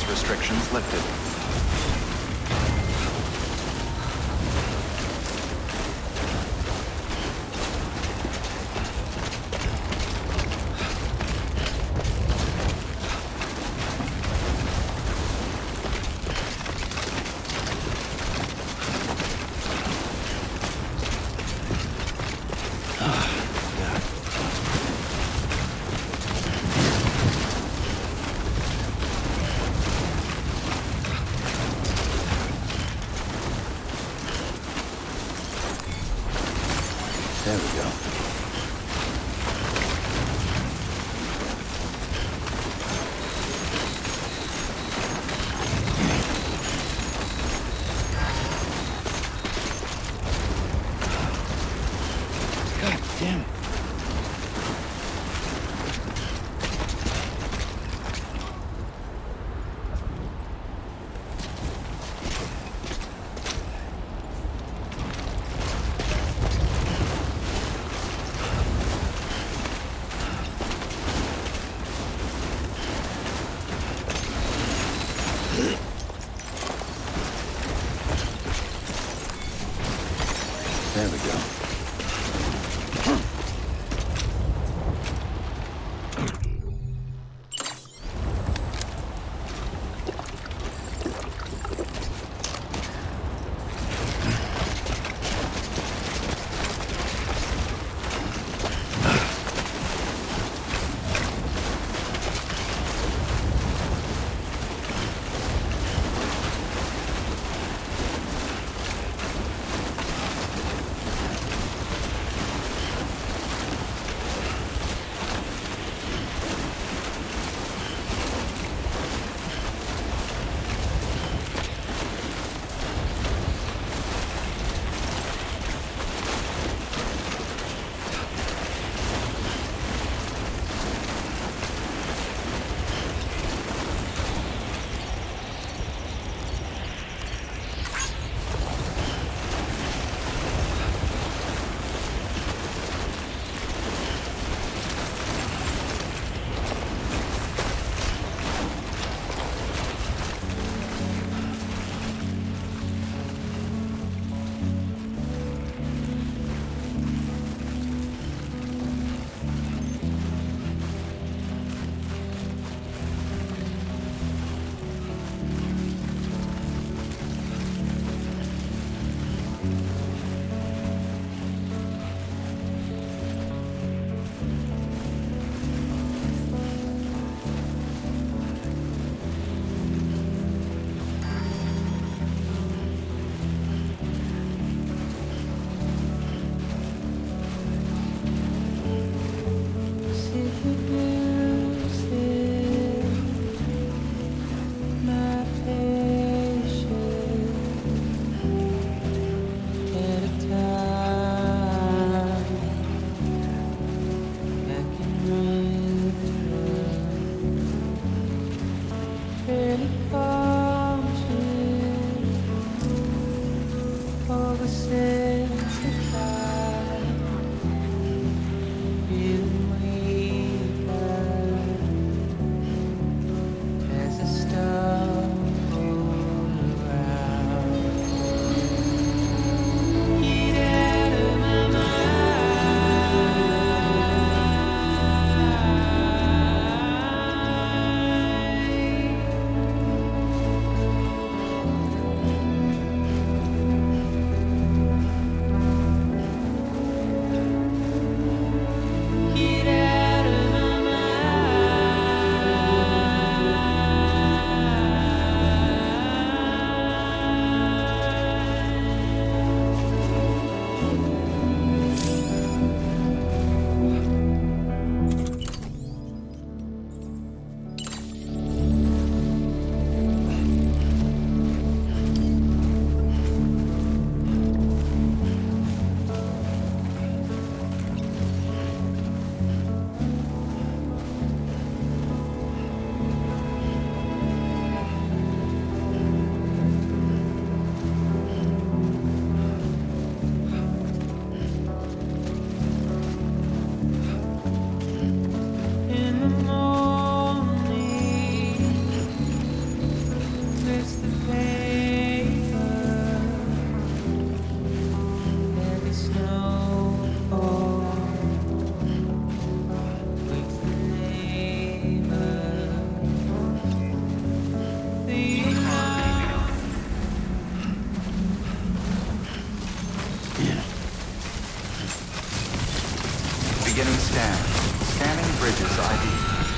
access restrictions lifted.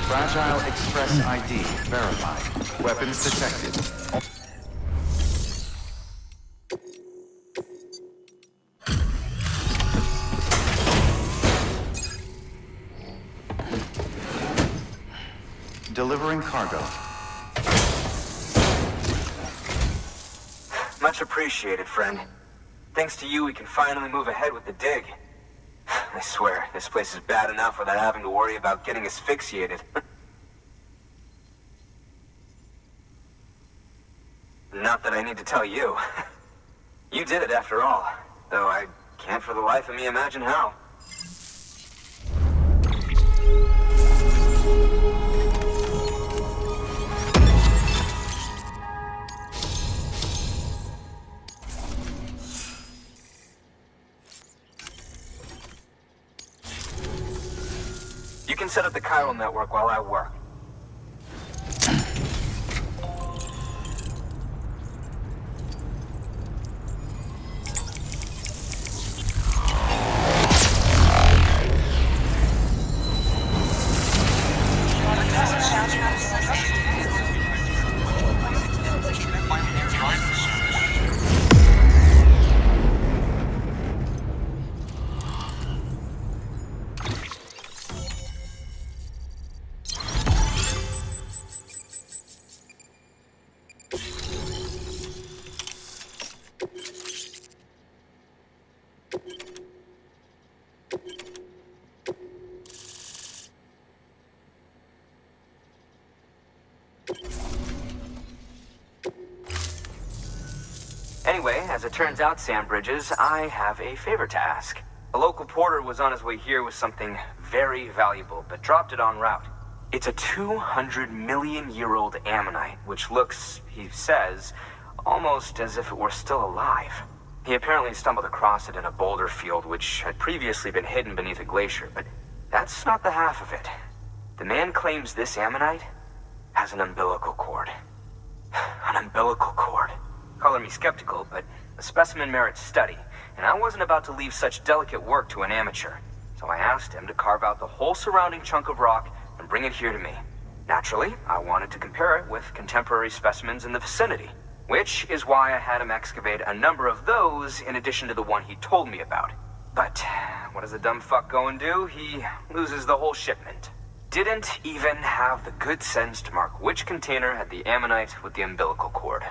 Fragile Express ID verified. Weapons detected. Delivering cargo. Much appreciated, friend. Thanks to you, we can finally move ahead with the dig. I swear, this place is bad enough without having to worry about getting asphyxiated. Not that I need to tell you. You did it after all, though I can't for the life of me imagine how. You can set up the Chiral Network while I work. Anyway, as it turns out, Sam Bridges, I have a favor to ask. A local porter was on his way here with something very valuable, but dropped it en route. It's a 200-million-year-old ammonite, which looks, he says, almost as if it were still alive. He apparently stumbled across it in a boulder field, which had previously been hidden beneath a glacier, but that's not the half of it. The man claims this ammonite has an umbilical cord. An umbilical cord. Color me skeptical, but the specimen merits study, and I wasn't about to leave such delicate work to an amateur. So I asked him to carve out the whole surrounding chunk of rock and bring it here to me. Naturally, I wanted to compare it with contemporary specimens in the vicinity, which is why I had him excavate a number of those in addition to the one he told me about. But what does the dumb fuck go and do? He loses the whole shipment. Didn't even have the good sense to mark which container had the ammonite with the umbilical cord.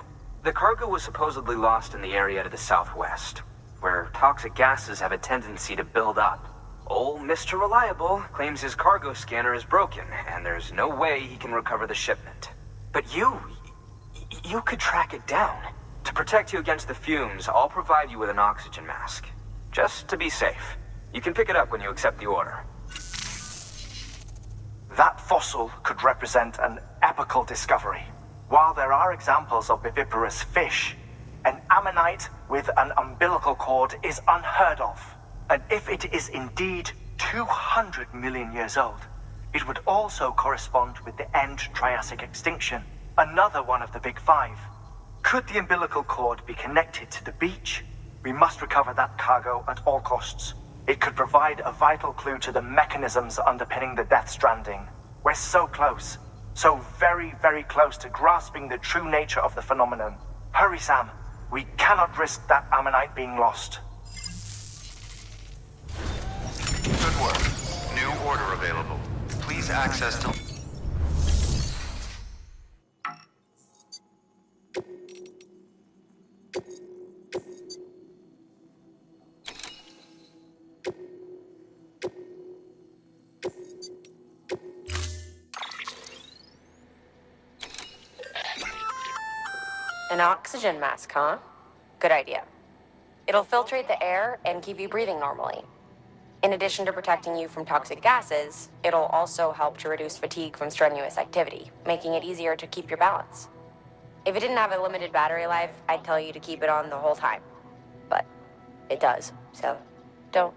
The cargo was supposedly lost in the area to the southwest, where toxic gases have a tendency to build up. Old Mr. Reliable claims his cargo scanner is broken, and there's no way he can recover the shipment. But you could track it down. To protect you against the fumes, I'll provide you with an oxygen mask. Just to be safe. You can pick it up when you accept the order. That fossil could represent an epochal discovery. While there are examples of viviparous fish, an ammonite with an umbilical cord is unheard of. And if it is indeed 200 million years old, it would also correspond with the end Triassic extinction, another one of the big five. Could the umbilical cord be connected to the beach? We must recover that cargo at all costs. It could provide a vital clue to the mechanisms underpinning the Death Stranding. We're so close. So very, very close to grasping the true nature of the phenomenon. Hurry, Sam. We cannot risk that ammonite being lost. Good work. New order available. Please access to... An oxygen mask, huh? Good idea. It'll filtrate the air and keep you breathing normally. In addition to protecting you from toxic gases, it'll also help to reduce fatigue from strenuous activity, making it easier to keep your balance. If it didn't have a limited battery life, I'd tell you to keep it on the whole time. But it does, so don't.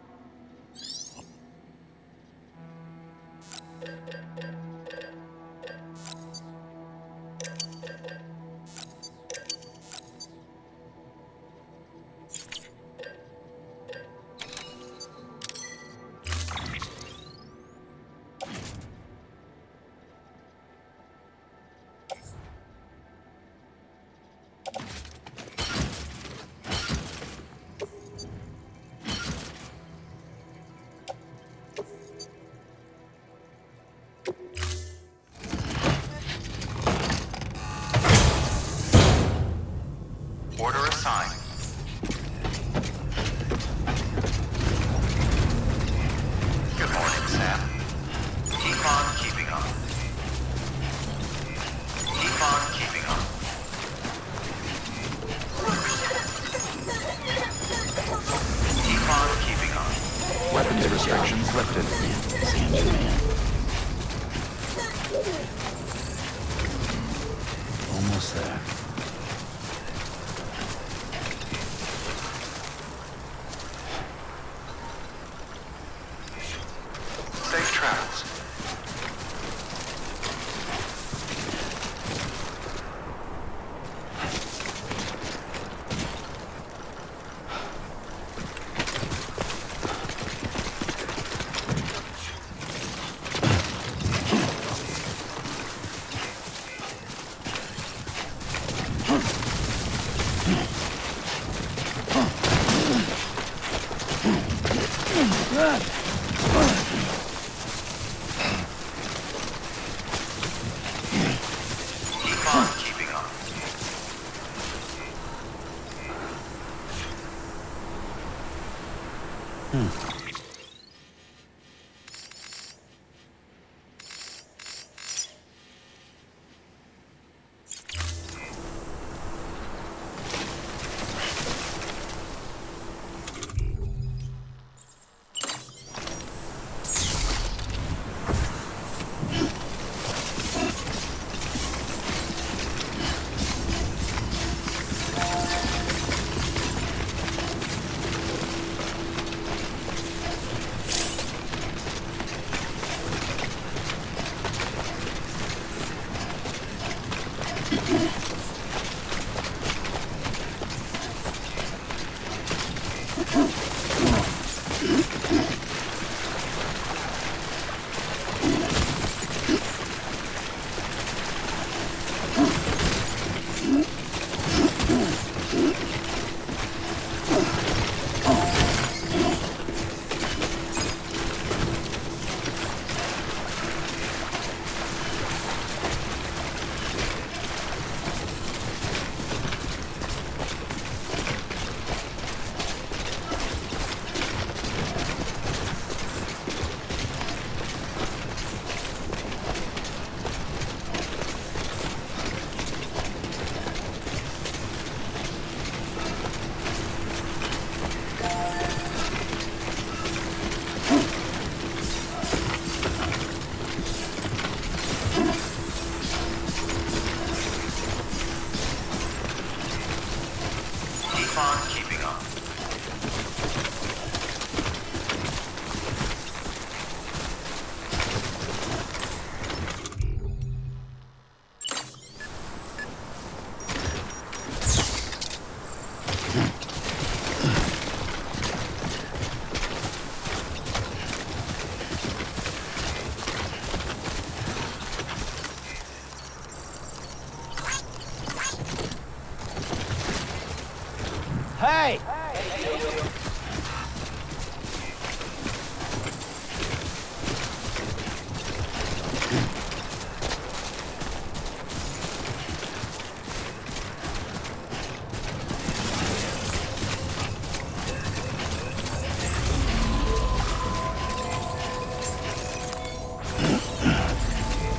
Hey!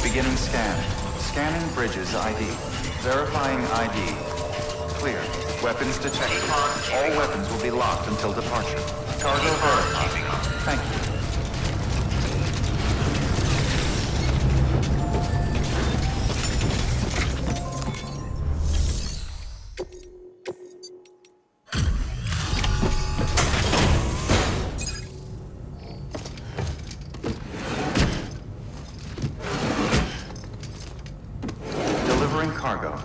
Beginning scan. Scanning bridges ID. Verifying ID. Clear. Weapons detected. All weapons will be locked until departure. Cargo verified. Thank you. Delivering cargo.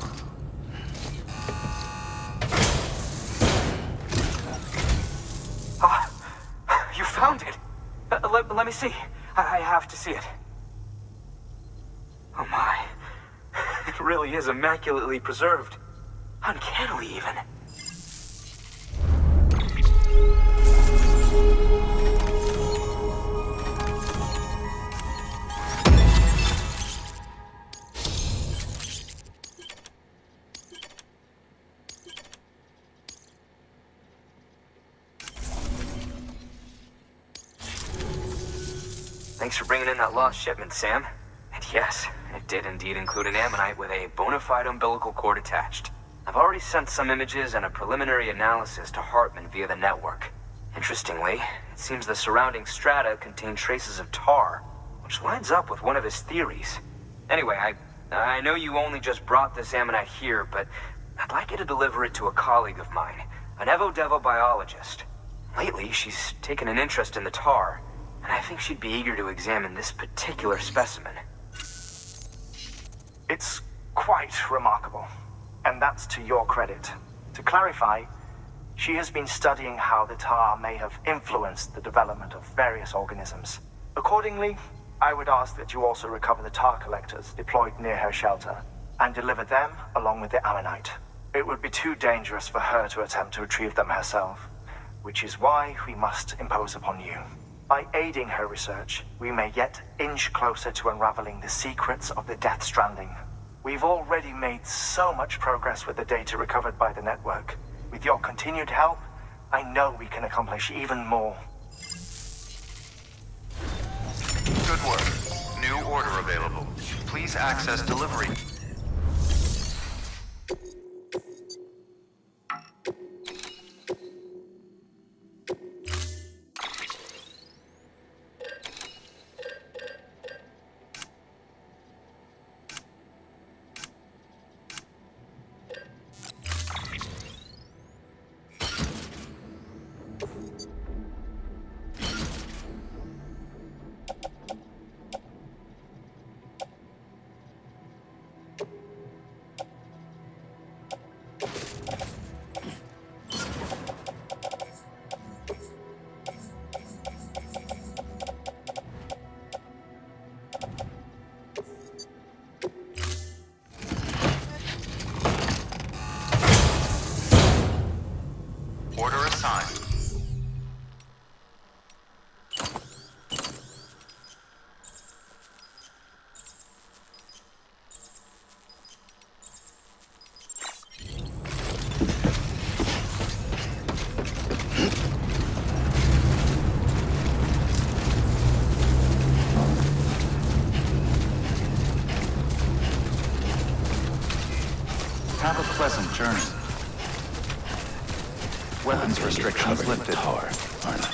You found it! Let me see. I have to see it. Oh my. It really is immaculately preserved. Uncannily, even. Thanks for bringing in that lost shipment, Sam. And yes, it did indeed include an ammonite with a bona fide umbilical cord attached. I've already sent some images and a preliminary analysis to Heartman via the network. Interestingly, it seems the surrounding strata contain traces of tar, which lines up with one of his theories. Anyway, I know you only just brought this ammonite here, but I'd like you to deliver it to a colleague of mine, an EVO-DEVO biologist. Lately, she's taken an interest in the tar, and I think she'd be eager to examine this particular specimen. It's quite remarkable, and that's to your credit. To clarify, she has been studying how the tar may have influenced the development of various organisms. Accordingly, I would ask that you also recover the tar collectors deployed near her shelter, and deliver them along with the ammonite. It would be too dangerous for her to attempt to retrieve them herself, which is why we must impose upon you. By aiding her research, we may yet inch closer to unraveling the secrets of the Death Stranding. We've already made so much progress with the data recovered by the network. With your continued help, I know we can accomplish even more. Good work. New order available. Please access delivery. Order assigned. Have a pleasant journey. Weapons restrictions lifted. Tar, aren't I?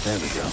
There we go.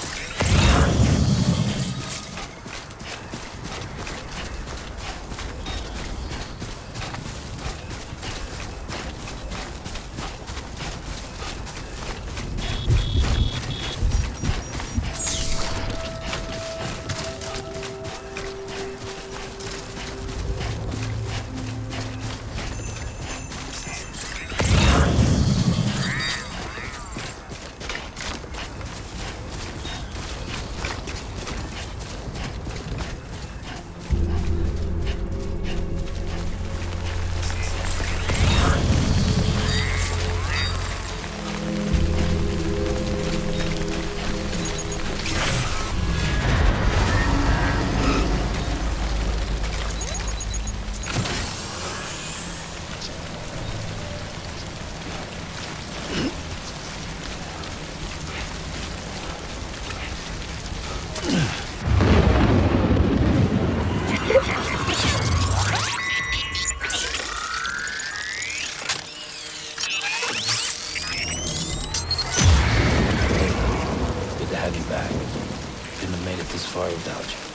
Without you.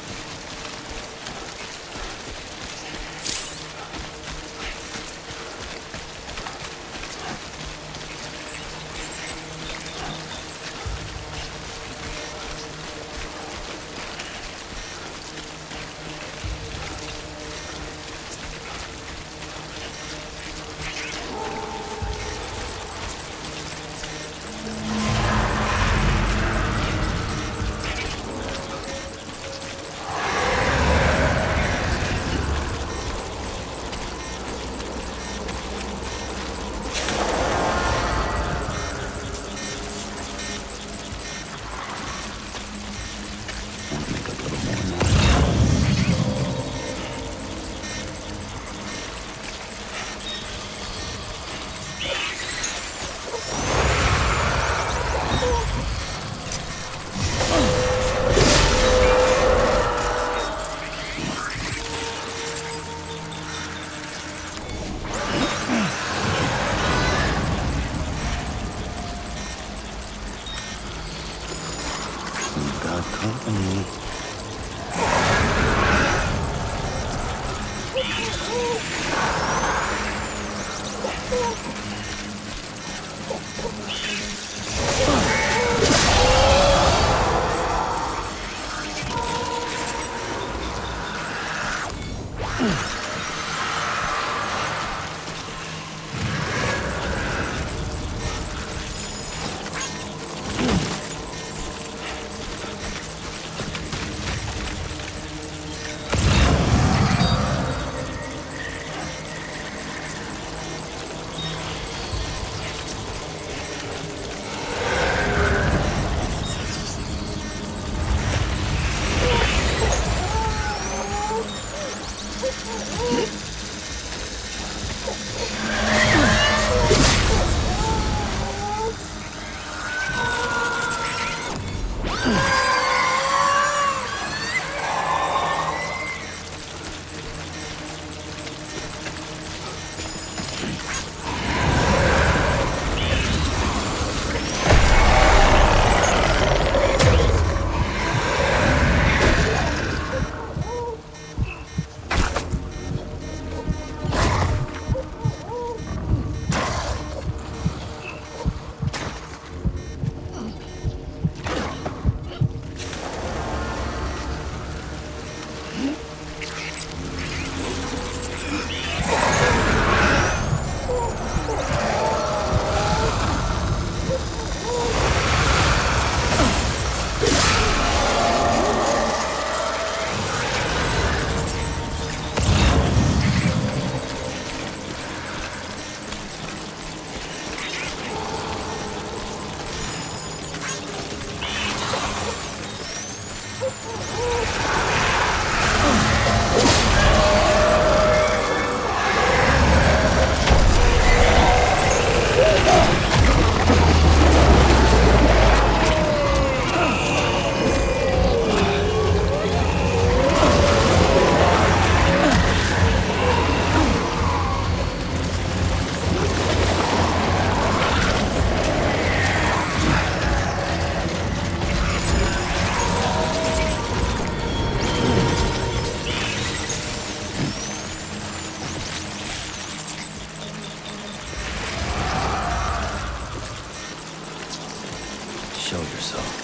yourself.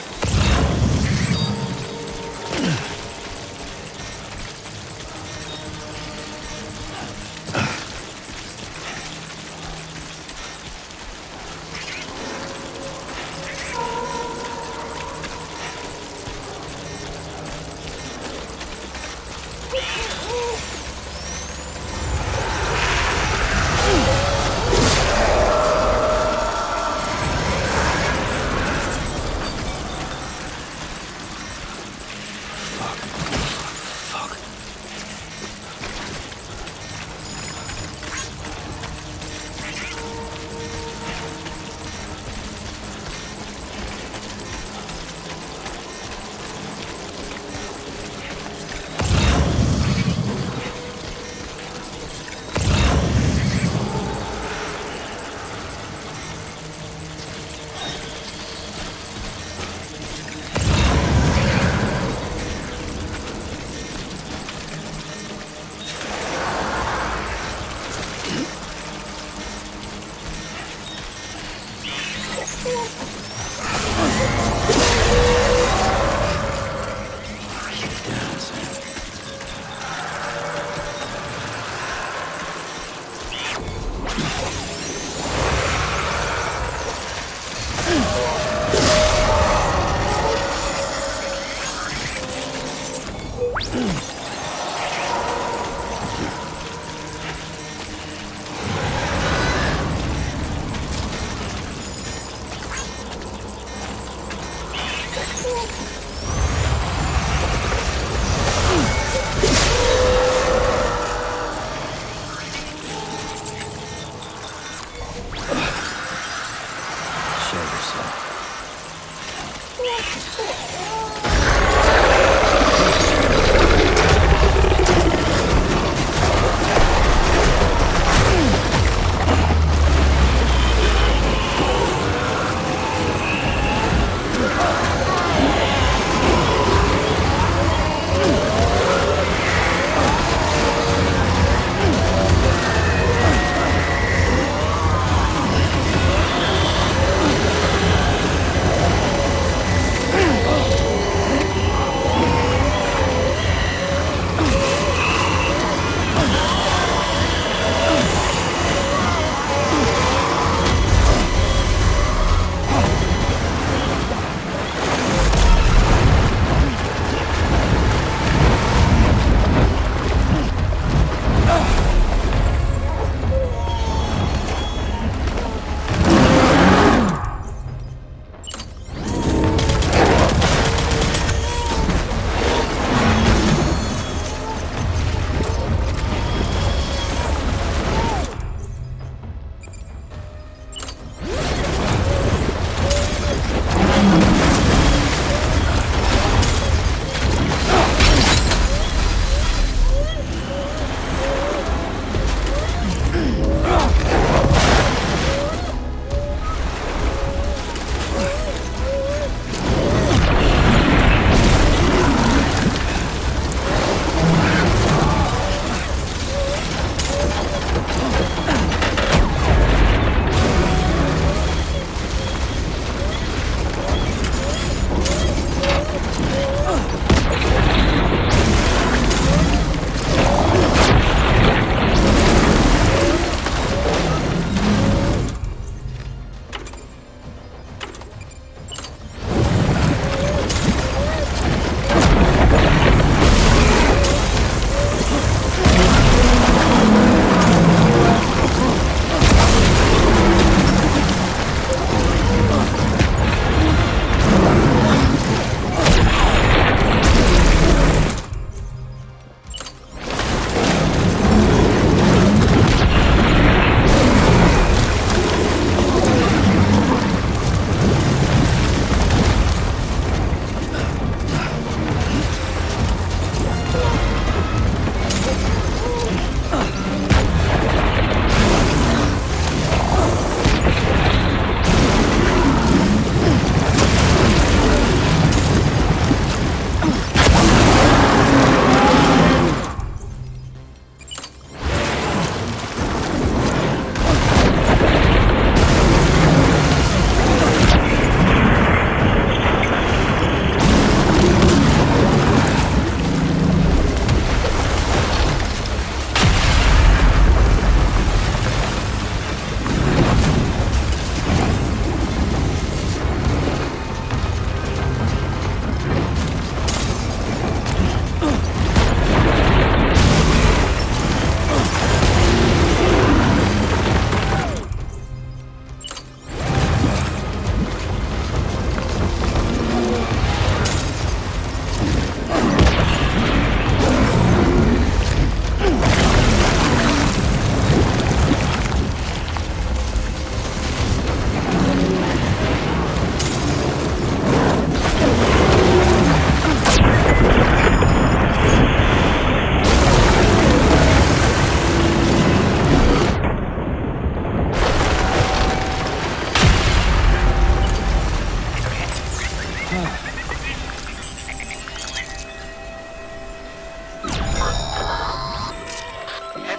Heads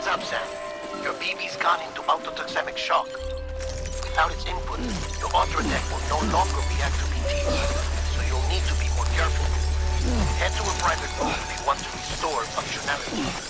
up, Sam. Your BB's gone into autotoxemic shock. Without its input, your auto-attack will no longer react to PTs, so you'll need to be more careful. Head to a private room if you want to restore functionality.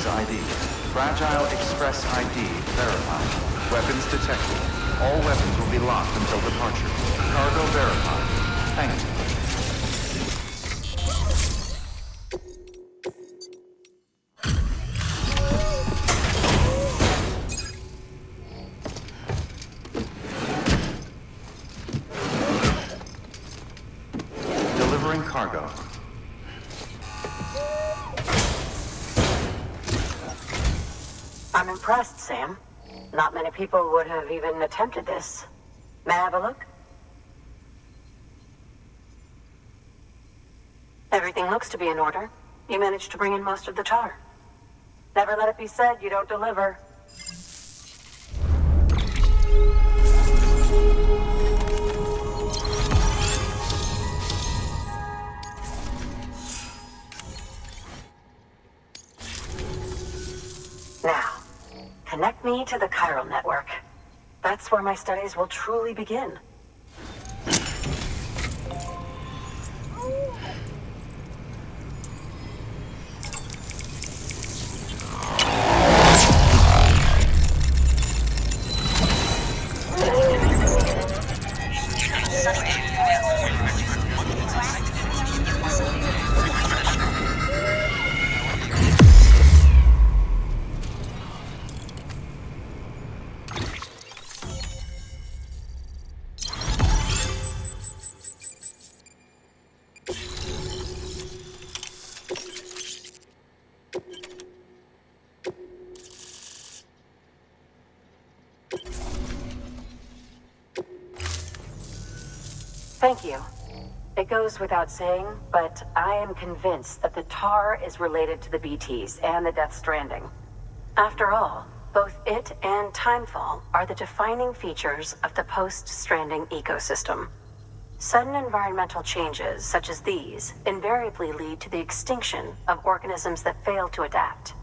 ID. Fragile Express ID verified. Weapons detected. All weapons will be locked until departure. Cargo verified. Thank you. Delivering cargo. I'm impressed, Sam. Not many people would have even attempted this. May I have a look? Everything looks to be in order. You managed to bring in most of the tar. Never let it be said you don't deliver. Now, connect me to the Chiral Network. That's where my studies will truly begin. Thank you. It goes without saying, but I am convinced that the tar is related to the BTs and the Death Stranding. After all, both it and Timefall are the defining features of the post-stranding ecosystem. Sudden environmental changes such as these invariably lead to the extinction of organisms that fail to adapt.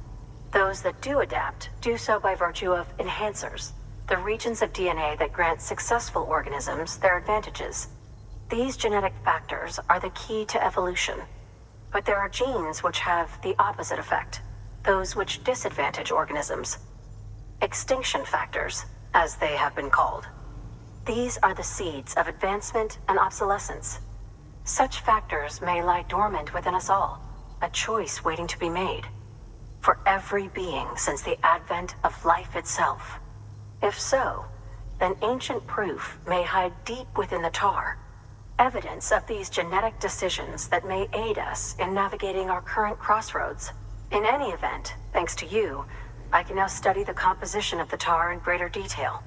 Those that do adapt do so by virtue of enhancers, the regions of DNA that grant successful organisms their advantages. These genetic factors are the key to evolution, but there are genes which have the opposite effect, those which disadvantage organisms. Extinction factors, as they have been called. These are the seeds of advancement and obsolescence. Such factors may lie dormant within us all, a choice waiting to be made. For every being since the advent of life itself. If so, then ancient proof may hide deep within the tar. Evidence of these genetic decisions that may aid us in navigating our current crossroads. In any event, thanks to you, I can now study the composition of the tar in greater detail.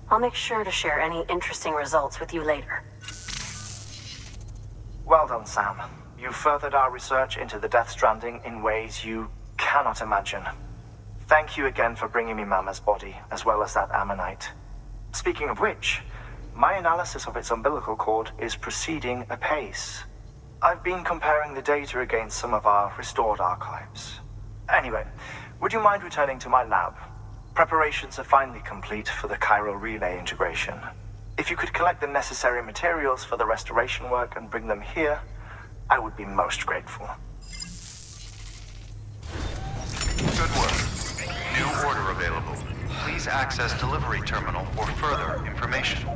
I'll make sure to share any interesting results with you later. Well done, Sam. You furthered our research into the Death Stranding in ways you cannot imagine. Thank you again for bringing me Mama's body, as well as that ammonite. Speaking of which, my analysis of its umbilical cord is proceeding apace. I've been comparing the data against some of our restored archives. Anyway, would you mind returning to my lab? Preparations are finally complete for the chiral relay integration. If you could collect the necessary materials for the restoration work and bring them here, I would be most grateful. Good work. New order available. Please access delivery terminal for further information.